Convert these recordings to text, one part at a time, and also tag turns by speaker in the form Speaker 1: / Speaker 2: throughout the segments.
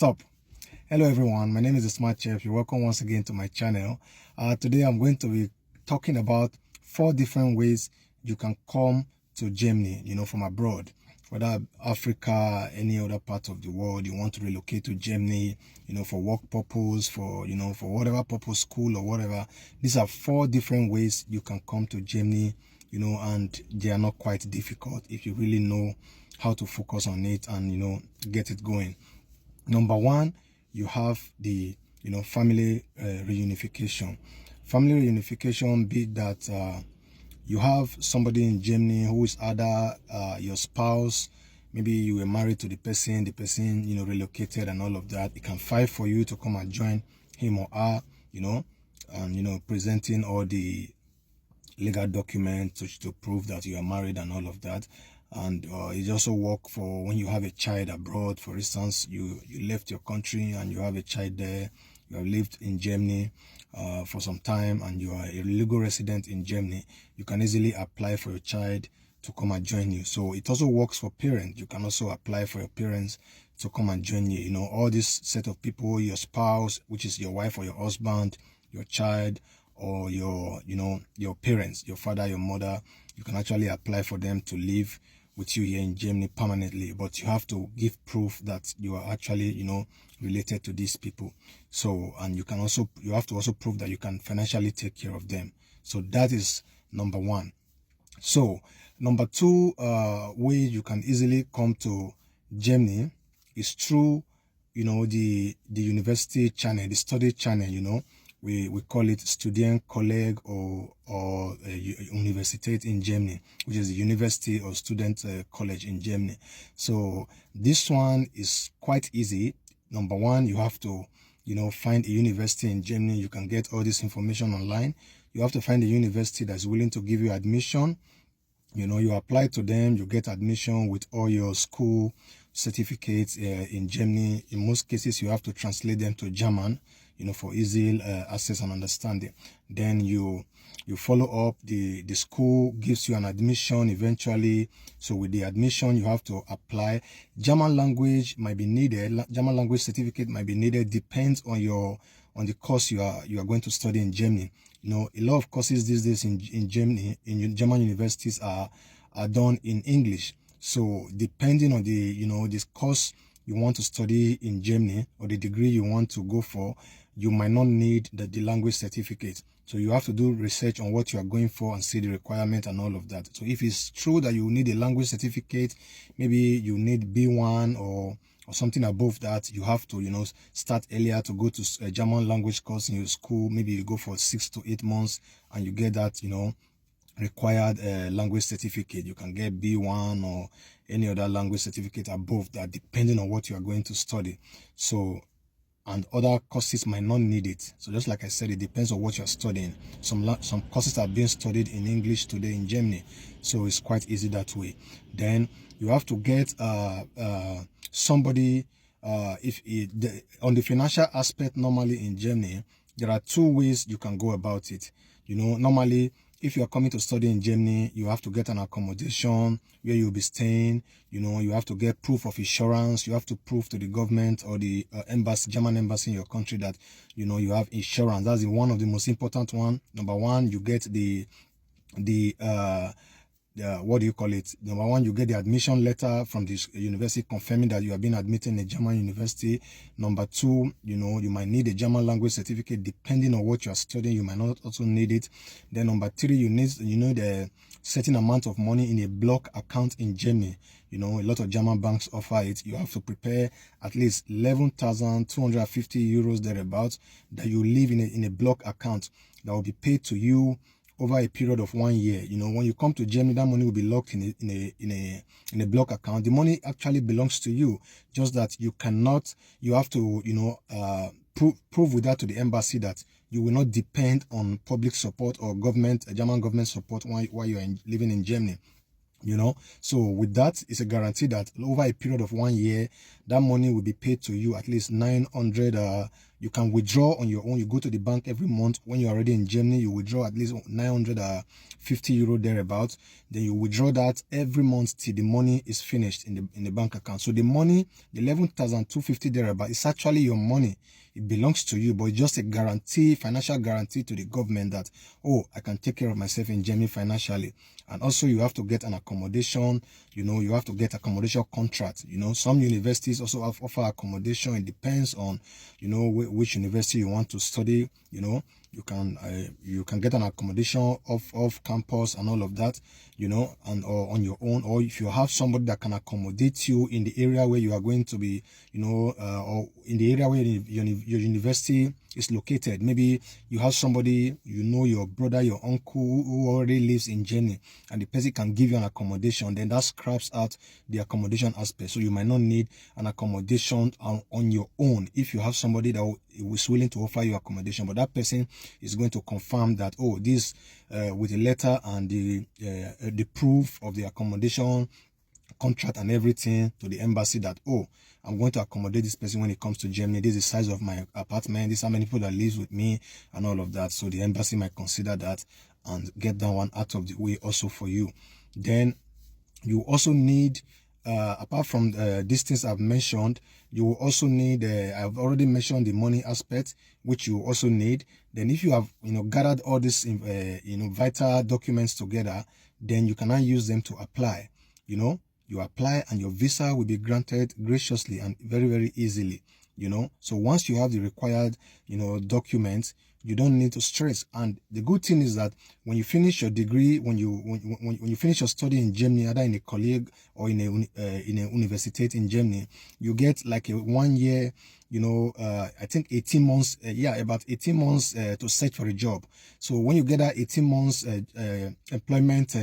Speaker 1: Stop. Hello everyone, my name is the Smart Chef. You're welcome once again to my channel. Today I'm going to be talking about 4 different ways you can come to Germany, from abroad. Whether Africa, any other part of the world, you want to relocate to Germany, for work purpose, for whatever purpose, school or whatever. These are 4 different ways you can come to Germany, and they are not quite difficult if you really know how to focus on it and, get it going. Number 1, you have the, family reunification. Family reunification be that you have somebody in Germany who is either your spouse, maybe you were married to the person, relocated and all of that. It can fight for you to come and join him or her, and, presenting all the legal documents to prove that you are married and all of that. And it also work for when you have a child abroad. For instance, you left your country and you have a child there. You have lived in Germany for some time and you are a legal resident in Germany. You can easily apply for your child to come and join you. So it also works for parents. You can also apply for your parents to come and join you. All this set of people, your spouse, which is your wife or your husband, your child, or your parents, your father, your mother. You can actually apply for them to live with you here in Germany permanently, but you have to give proof that you are actually, related to these people. So, and you have to also prove that you can financially take care of them. So that is number 1. So number 2 way you can easily come to Germany is through, the university channel, the study channel, we call it Studienkolleg or Universität in Germany, which is the university or student college in Germany. So this one is quite easy. Number 1, you have to, find a university in Germany. You can get all this information online. You have to find a university that's willing to give you admission. You apply to them, you get admission with all your school certificates in Germany. In most cases, you have to translate them to German, for easy access and understanding. Then you follow up. The school gives you an admission eventually. So with the admission, you have to apply. German language might be needed. German language certificate might be needed. Depends on the course you are going to study in Germany. A lot of courses these days in Germany, in German universities are done in English. So depending on the this course you want to study in Germany or the degree you want to go for, you might not need the language certificate. So you have to do research on what you are going for and see the requirement and all of that. So if it's true that you need a language certificate, maybe you need B1 or something above that, you have to, start earlier to go to a German language course in your school. Maybe you go for 6 to 8 months and you get that, required language certificate. You can get B1 or any other language certificate above that, depending on what you are going to study. So, and other courses might not need it. So just like I said, it depends on what you're studying. Some courses are being studied in English today in Germany, so it's quite easy that way. Then you have to get somebody. On the financial aspect, normally in Germany, there are 2 ways you can go about it. Normally, if you are coming to study in Germany, you have to get an accommodation where you'll be staying. You have to get proof of insurance. You have to prove to the government or the German embassy in your country that, you have insurance. That's one of the most important one. Number 1, you get what do you call it? Number 1, you get the admission letter from this university confirming that you have been admitted in a German university. Number 2, you might need a German language certificate. Depending on what you are studying, you might not also need it. Then number 3, you need a certain amount of money in a block account in Germany. A lot of German banks offer it. You have to prepare at least 11,250 euros thereabouts that you leave in a block account that will be paid to you over a period of 1 year. When you come to Germany, that money will be locked in a block account. The money actually belongs to you, just that you have to prove with that to the embassy that you will not depend on public support or German government support while you are living in Germany. So with that, it's a guarantee that over a period of 1 year, that money will be paid to you at least 900. You can withdraw on your own. You go to the bank every month. When you're already in Germany, you withdraw at least 950 euro thereabouts. Then you withdraw that every month till the money is finished in the bank account. So the money, the 11,250 thereabouts, is actually your money. It belongs to you, but it's just a guarantee, financial guarantee to the government that, oh, I can take care of myself in Germany financially. And also you have to get an accommodation, you have to get accommodation contract. Some universities also offer accommodation. It depends on, which university you want to study. You can get an accommodation off campus and all of that, and or on your own, or if you have somebody that can accommodate you in the area where you are going to be, or in the area where your university is located. Maybe you have somebody, your brother, your uncle who already lives in Germany, and the person can give you an accommodation. Then that scraps out the accommodation aspect. So you might not need an accommodation on your own if you have somebody that is willing to offer you accommodation, but that person is going to confirm that, oh, this with a letter and the proof of the accommodation contract and everything to the embassy that, oh, I'm going to accommodate this person when it comes to Germany. This is the size of my apartment. This is how many people that lives with me and all of that. So the embassy might consider that and get that one out of the way also for you. Then you also need, apart from these things I've mentioned, you will also need, I've already mentioned the money aspect, which you also need. Then if you have, gathered all these, vital documents together, then you can now use them to apply. You apply and your visa will be granted graciously and very, very easily. So once you have the required, documents, you don't need to stress. And the good thing is that when you finish your degree, when you finish your study in Germany, either in a college or in a university in Germany, you get like a 1 year, I think 18 months, about 18 months to search for a job. So when you get that 18 months employment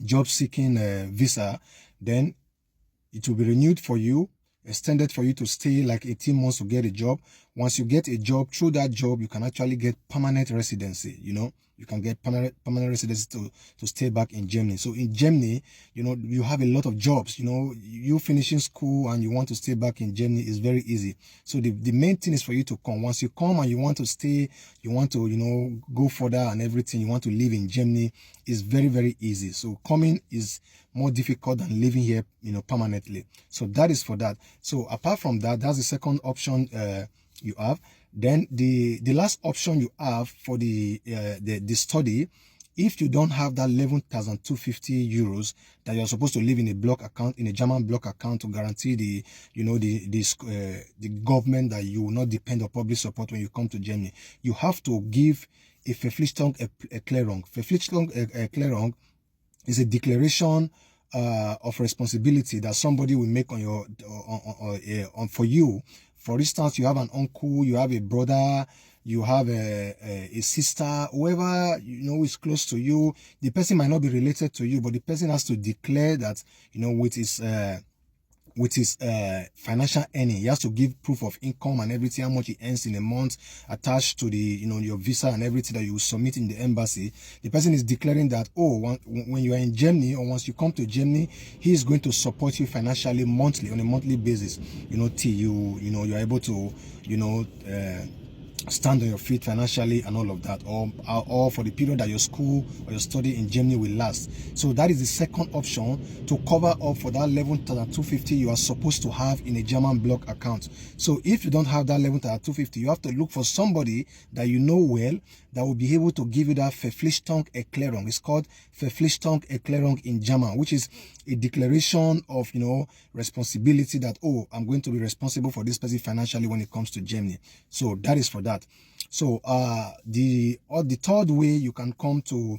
Speaker 1: job seeking visa, then it will be renewed for you, extended for you to stay like 18 months to get a job. Once you get a job, through that job, you can actually get permanent residency. You can get permanent residency to stay back in Germany. So in Germany, you have a lot of jobs. You finishing school and you want to stay back in Germany is very easy. So the main thing is for you to come. Once you come and you want to stay, you want to, go further and everything, you want to live in Germany, is very, very easy. So coming is more difficult than living here, permanently. So that is for that. So apart from that, that's the second option you have. Then the last option you have for the study, if you don't have that 11,250 euros that you're supposed to leave in a block account, in a German block account, to guarantee the government that you will not depend on public support when you come to Germany, you have to give a Verpflichtungserklärung. Verpflichtungserklärung is a declaration of responsibility that somebody will make on your for you. For instance, you have an uncle, you have a brother, you have a sister, whoever is close to you. The person might not be related to you, but the person has to declare that with his financial earning. He has to give proof of income and everything, how much he earns in a month, attached to the your visa and everything that you submit in the embassy. The person is declaring that, oh, when you are in Germany, or once you come to Germany, he is going to support you financially on a monthly basis, till you're able to stand on your feet financially and all of that, or for the period that your school or your study in Germany will last. So that is the second option to cover up for that 11,250 you are supposed to have in a German block account. So if you don't have that 11,250, you have to look for somebody that you know well that will be able to give you that Verpflichtungserklärung. It's called Verpflichtungserklärung in German, which is a declaration of responsibility that, oh, I'm going to be responsible for this person financially when it comes to Germany. So that is for that. So the third way you can come to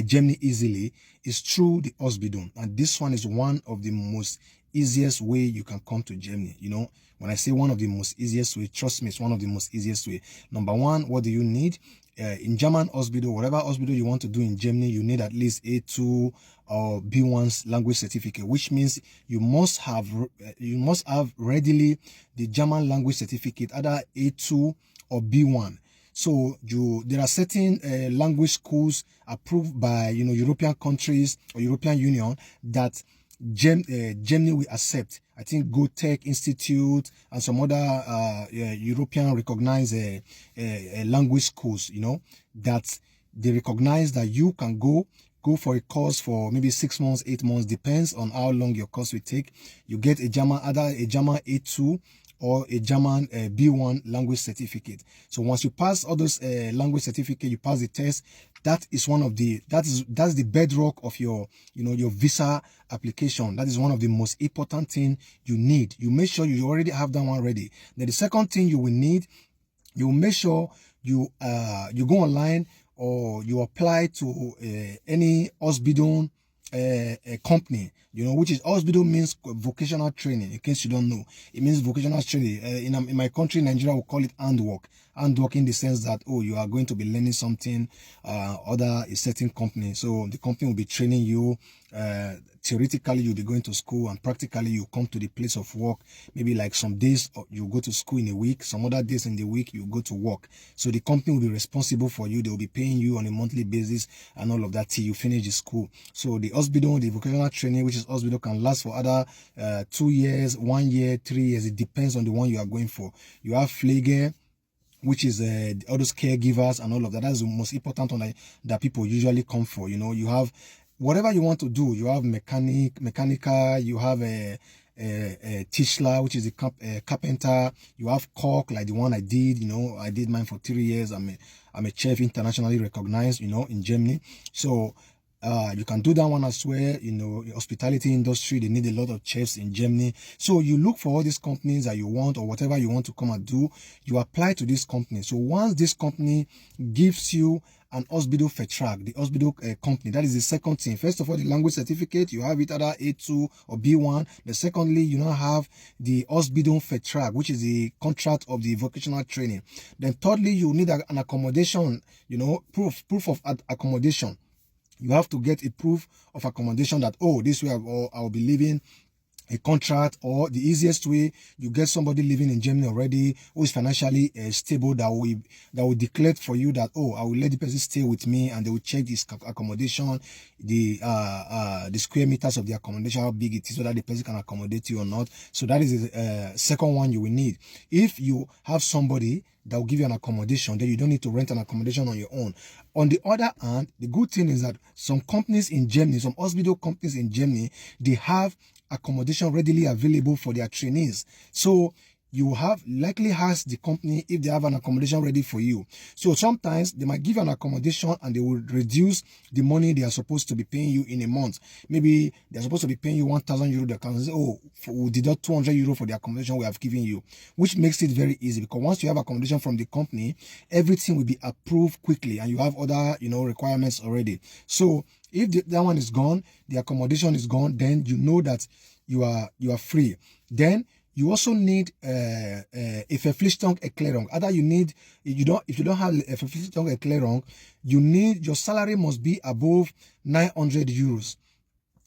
Speaker 1: Germany easily is through the Ausbildung, and this one is one of the most easiest way you can come to Germany. When I say one of the most easiest way, trust me, it's one of the most easiest way. Number one, what do you need? In German Ausbildung, whatever Ausbildung you want to do in Germany, you need at least A2 or B1's language certificate, which means you must have readily the German language certificate, either A2 or B1. So there are certain language schools approved by European countries or European Union that Germany will accept. I think Go Tech Institute and some other European recognized language schools, you know, that they recognize that you can go for a course for maybe 6 months, 8 months, depends on how long your course will take. You get a German, either a German A2 or a German B1 language certificate. So once you pass all those language certificate, you pass the test. That is one of the that's the bedrock of your your visa application. That is one of the most important thing you need. You make sure you already have that one ready. Then the second thing you will need, you make sure you go online or you apply to any hospital company, which is hospital means vocational training. In case you don't know, it means vocational training. In my country, Nigeria, we call it handwork. Handwork in the sense that, oh, you are going to be learning something other a certain company. So the company will be training you. Theoretically, you'll be going to school, and practically you come to the place of work. Maybe like some days you go to school in a week, some other days in the week you go to work. So the company will be responsible for you. They will be paying you on a monthly basis and all of that till you finish the school. So the hospital, the vocational training, which is hospital, can last for other 2 years, 1 year, 3 years. It depends on the one you are going for. You have Pflege, which is all those caregivers and all of that. That's the most important one that people usually come for. You have whatever you want to do. You have mechanical, you have a Tischler, which is a carpenter. You have Koch, like the one I did. I did mine for 3 years. I'm a chef, internationally recognized, in Germany. So you can do that one as well. Hospitality industry, they need a lot of chefs in Germany. So you look for all these companies that you want, or whatever you want to come and do, you apply to this company. So once this company gives you an hospital Vertrag, the hospital company, that is the second thing. First of all, the language certificate, you have it either A2 or B1. Then secondly, you now have the hospital Vertrag, which is the contract of the vocational training. Then thirdly, you need an accommodation, proof of accommodation. You have to get a proof of accommodation that, oh, this way I'll be living, a contract, or the easiest way, you get somebody living in Germany already who is financially stable, that will declare for you that, oh, I will let the person stay with me, and they will check this accommodation, the square meters of the accommodation, how big it is, whether the person can accommodate you or not. So that is the second one you will need. If you have somebody that will give you an accommodation, then you don't need to rent an accommodation on your own. On the other hand, the good thing is that some companies in Germany, some hospital companies in Germany, they have accommodation readily available for their trainees. So you have likely ask the company if they have an accommodation ready for you. So sometimes they might give you an accommodation and they will reduce the money they are supposed to be paying you in a month. Maybe they're supposed to be paying you 1,000 euro. They can say, oh, we'll deduct 200 euro for the accommodation we have given you, which makes it very easy, because once you have accommodation from the company, everything will be approved quickly, and you have other, requirements already. So if that one is gone, the accommodation is gone, then you know that you are free. Then you also need a Verpflichtung-Erklärung. Either if you don't have a Verpflichtung-Erklärung, your salary must be above 900 euros.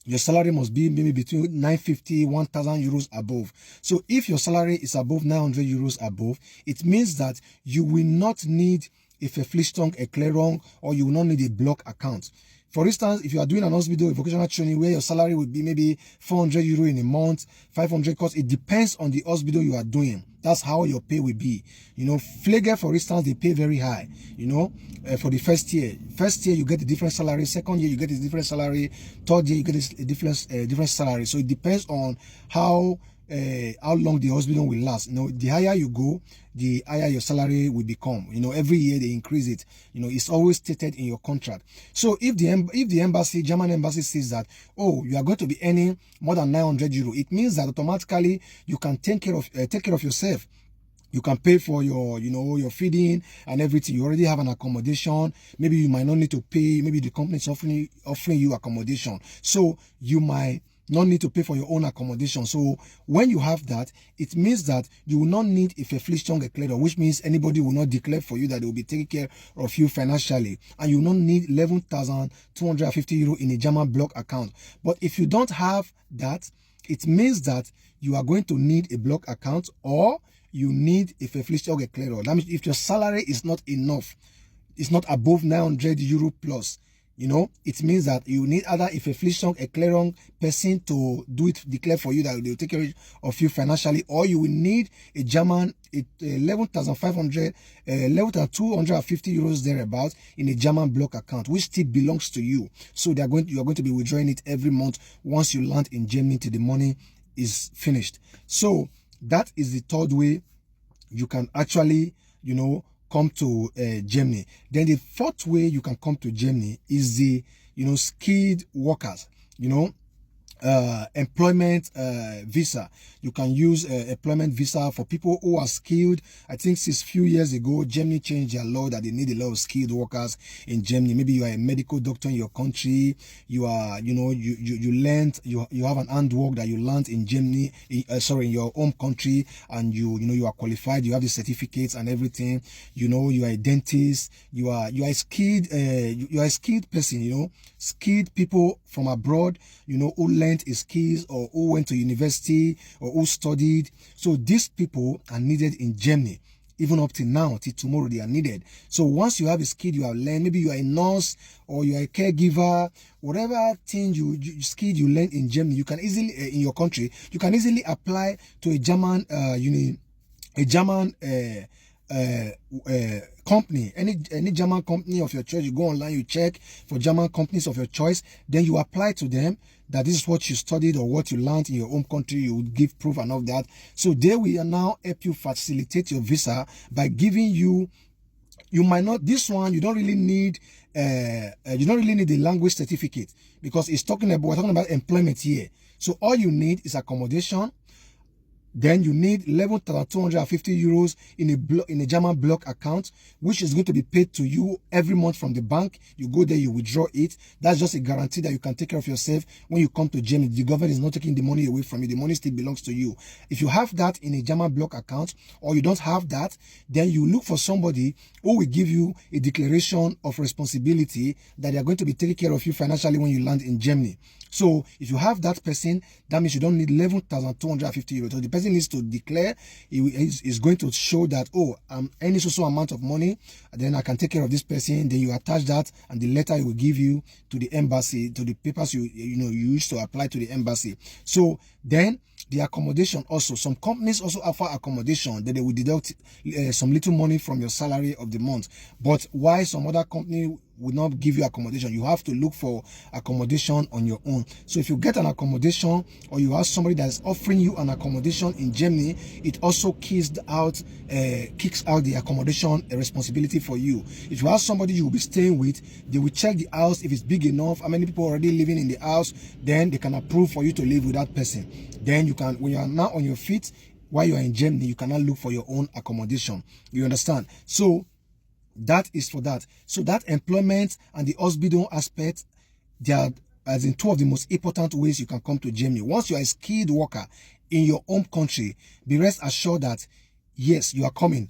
Speaker 1: Your salary must be maybe between 950, 1,000 euros above. So if your salary is above 900 euros above, it means that you will not need a Verpflichtung-Erklärung, or you will not need a block account. For instance, if you are doing an hospital vocational training where your salary would be maybe 400 euro in a month, 500, because it depends on the hospital you are doing. That's how your pay will be. Pflege, for instance, they pay very high, for the first year. First year, you get a different salary. Second year, you get a different salary. Third year, you get a different salary. So it depends on how long the hospital will last. The higher you go, the higher your salary will become. Every year they increase it. It's always stated in your contract. So if the embassy, German embassy, says that, oh, you are going to be earning more than 900 euro, it means that automatically you can take care of yourself. You can pay for your, your feeding and everything. You already have an accommodation. Maybe you might not need to pay. Maybe the company is offering you accommodation. So you might not need to pay for your own accommodation. So when you have that, it means that you will not need a Verpflichtung-Erklärung, which means anybody will not declare for you that they will be taking care of you financially, and you will not need 11,250 euro in a German block account. But if you don't have that, it means that you are going to need a block account, or you need a Verpflichtung-Erklärung. That means if your salary is not enough, it's not above 900 euro plus, You know, it means that you need either if a Flishsong, a clearing person to do it, declare for you that they will take care of you financially, or you will need a German, 11,500, 11,250 euros thereabouts in a German block account, which still belongs to you. So you are going to be withdrawing it every month once you land in Germany till the money is finished. So that is the third way you can actually, you know, come to Germany. Then the fourth way you can come to Germany is the, you know, skilled workers, you know, employment visa. You can use employment visa for people who are skilled. I think since few years ago, Germany changed their law that they need a lot of skilled workers in Germany. Maybe you are a medical doctor in your country. You are, you know, you have an handwork that you learned in Germany, in your home country, and you know, you are qualified. You have the certificates and everything. You know, you are a dentist. You are a skilled, you are a skilled person. You know, skilled people from abroad, you know, who learned a skills or who went to university or who studied. So these people are needed in Germany. Even up till now, till tomorrow, they are needed. So once you have a skill you have learned, maybe you are a nurse or you are a caregiver, whatever thing skill you learn in Germany, you can easily, in your country, you can easily apply to a German, company, any German company of your choice. You go online, you check for German companies of your choice, then you apply to them that this is what you studied or what you learned in your home country. You would give proof and all that. So they will now help you facilitate your visa by giving you, you might not, this one you don't really need the language certificate, because we're talking about employment here. So all you need is accommodation. Then you need 11,250 euros in a German block account, which is going to be paid to you every month from the bank. You go there, you withdraw it. That's just a guarantee that you can take care of yourself when you come to Germany. The government is not taking the money away from you. The money still belongs to you. If you have that in a German block account, or you don't have that, then you look for somebody who will give you a declaration of responsibility that they are going to be taking care of you financially when you land in Germany. So if you have that person, that means you don't need 11,250 euros. So the person needs to declare, is going to show that, oh, I'm earning so amount of money, and then I can take care of this person. Then you attach that, and the letter it will give you to the embassy, to the papers you used to apply to the embassy. So then the accommodation also, some companies also offer accommodation that they will deduct some little money from your salary of the month. But why some other company will not give you accommodation? You have to look for accommodation on your own. So if you get an accommodation, or you have somebody that is offering you an accommodation in Germany, it also kicks out the accommodation responsibility for you. If you have somebody you will be staying with, they will check the house if it's big enough, how many people already living in the house, then they can approve for you to live with that person. Then you can, when you are now on your feet, while you are in Germany, you cannot look for your own accommodation. You understand? So that is for that. So that employment and the hospital aspect, they are as in two of the most important ways you can come to Germany. Once you are a skilled worker in your home country, be rest assured that yes, you are coming.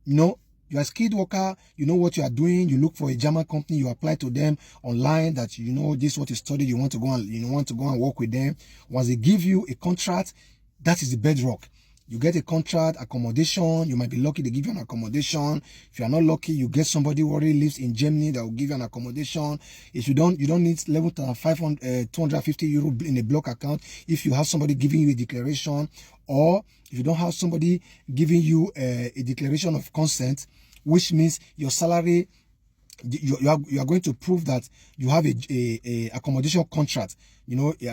Speaker 1: You know, you are a skilled worker, you know what you are doing, you look for a German company, you apply to them online that you know this is what you studied, you want to go and work with them. Once they give you a contract, that is the bedrock. You get a contract, accommodation. You might be lucky, they give you an accommodation. If you are not lucky, you get somebody who already lives in Germany that will give you an accommodation. If you don't need 250 euro in a block account. If you have somebody giving you a declaration, or if you don't have somebody giving you a declaration of consent, which means your salary, you are going to prove that you have a accommodation contract. You know, you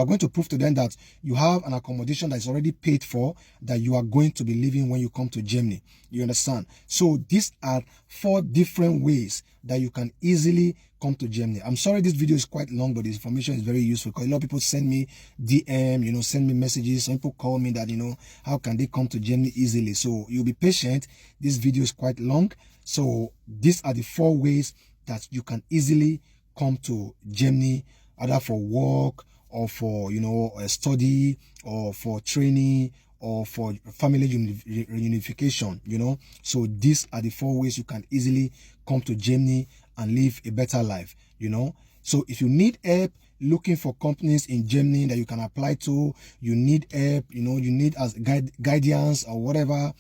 Speaker 1: are going to prove to them that you have an accommodation that is already paid for, that you are going to be living when you come to Germany. You understand? So these are 4 different ways that you can easily come to Germany. I'm sorry this video is quite long, but this information is very useful, because a lot of people send me DM, you know, send me messages. Some people call me that, you know, how can they come to Germany easily? So you'll be patient. This video is quite long. So these are the 4 ways that you can easily come to Germany, either for work, or for, you know, a study, or for training, or for family reunification, you know. So these are the 4 ways you can easily come to Germany and live a better life, you know. So if you need help, looking for companies in Germany that you can apply to, you need help, you need as guidance or whatever,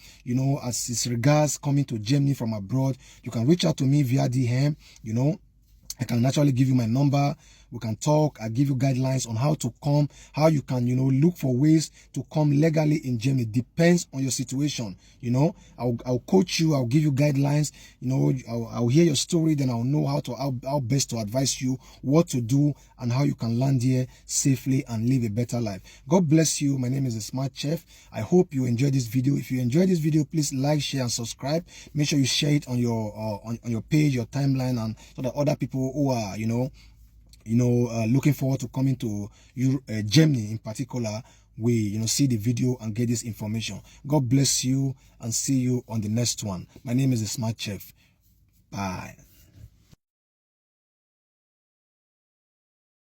Speaker 1: as it regards coming to Germany from abroad, you can reach out to me via DM. I can naturally give you my number. We can talk. I give you guidelines on how to come, how you can, look for ways to come legally in Germany. Depends on your situation. I'll coach you. I'll give you guidelines. I'll hear your story. Then I'll know how best to advise you what to do and how you can land here safely and live a better life. God bless you. My name is The Smart Chef. I hope you enjoyed this video. If you enjoyed this video, please like, share, and subscribe. Make sure you share it on your on your page, your timeline, and so that other people who are looking forward to coming to Germany in particular we see the video and get this information. God bless you and see you on the next one. My name is The Smart Chef. Bye.